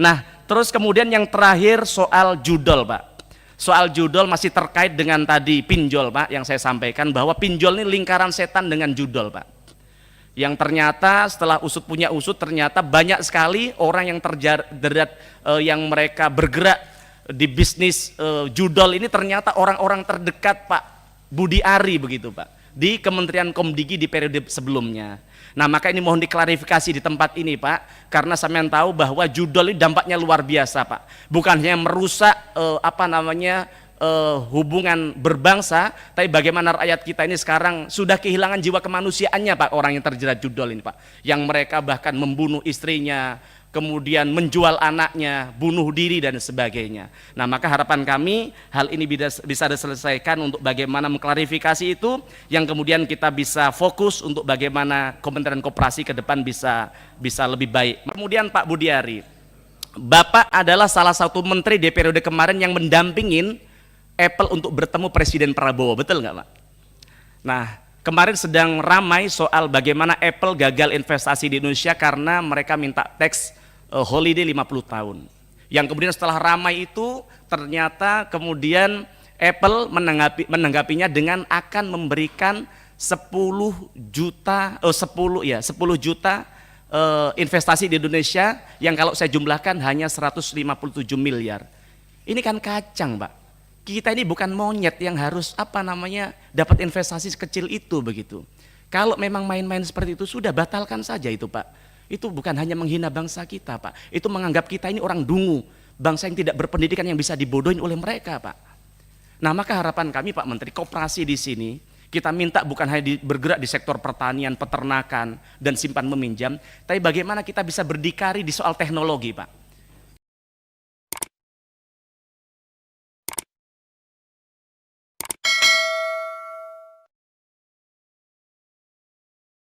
Nah, terus kemudian yang terakhir soal judol, Pak. Soal judol masih terkait dengan tadi pinjol, Pak, yang saya sampaikan bahwa pinjol ini lingkaran setan dengan judol, Pak. Yang ternyata setelah usut punya usut, ternyata banyak sekali orang yang terjerat yang mereka bergerak di bisnis judol ini ternyata orang-orang terdekat Pak Budi Ari begitu, Pak, di Kementerian Komdigi di periode sebelumnya. Nah, maka ini mohon diklarifikasi di tempat ini, Pak, karena sampean tahu bahwa judol ini dampaknya luar biasa, Pak. Bukan hanya merusak hubungan berbangsa, tapi bagaimana rakyat kita ini sekarang sudah kehilangan jiwa kemanusiaannya, Pak, orang yang terjerat judol ini, Pak. Yang mereka bahkan membunuh istrinya, kemudian menjual anaknya, bunuh diri dan sebagainya. Nah, maka harapan kami hal ini bisa diselesaikan untuk bagaimana mengklarifikasi itu, yang kemudian kita bisa fokus untuk bagaimana Kementerian Koperasi ke depan bisa lebih baik. Kemudian Pak Budi Ari, Bapak adalah salah satu menteri di periode kemarin yang mendampingin Apple untuk bertemu Presiden Prabowo, betul nggak, Pak? Nah, kemarin sedang ramai soal bagaimana Apple gagal investasi di Indonesia karena mereka minta tax holiday 50 tahun. Yang kemudian setelah ramai itu ternyata kemudian Apple menanggapinya dengan akan memberikan 10 juta investasi di Indonesia yang kalau saya jumlahkan hanya 157 miliar. Ini kan kacang, Pak. Kita ini bukan monyet yang harus dapat investasi sekecil itu begitu. Kalau memang main-main seperti itu sudah batalkan saja itu, Pak. Itu bukan hanya menghina bangsa kita, Pak. Itu menganggap kita ini orang dungu, bangsa yang tidak berpendidikan yang bisa dibodohin oleh mereka, Pak. Nah, maka harapan kami, Pak Menteri Koperasi di sini, kita minta bukan hanya bergerak di sektor pertanian, peternakan, dan simpan meminjam, tapi bagaimana kita bisa berdikari di soal teknologi, Pak.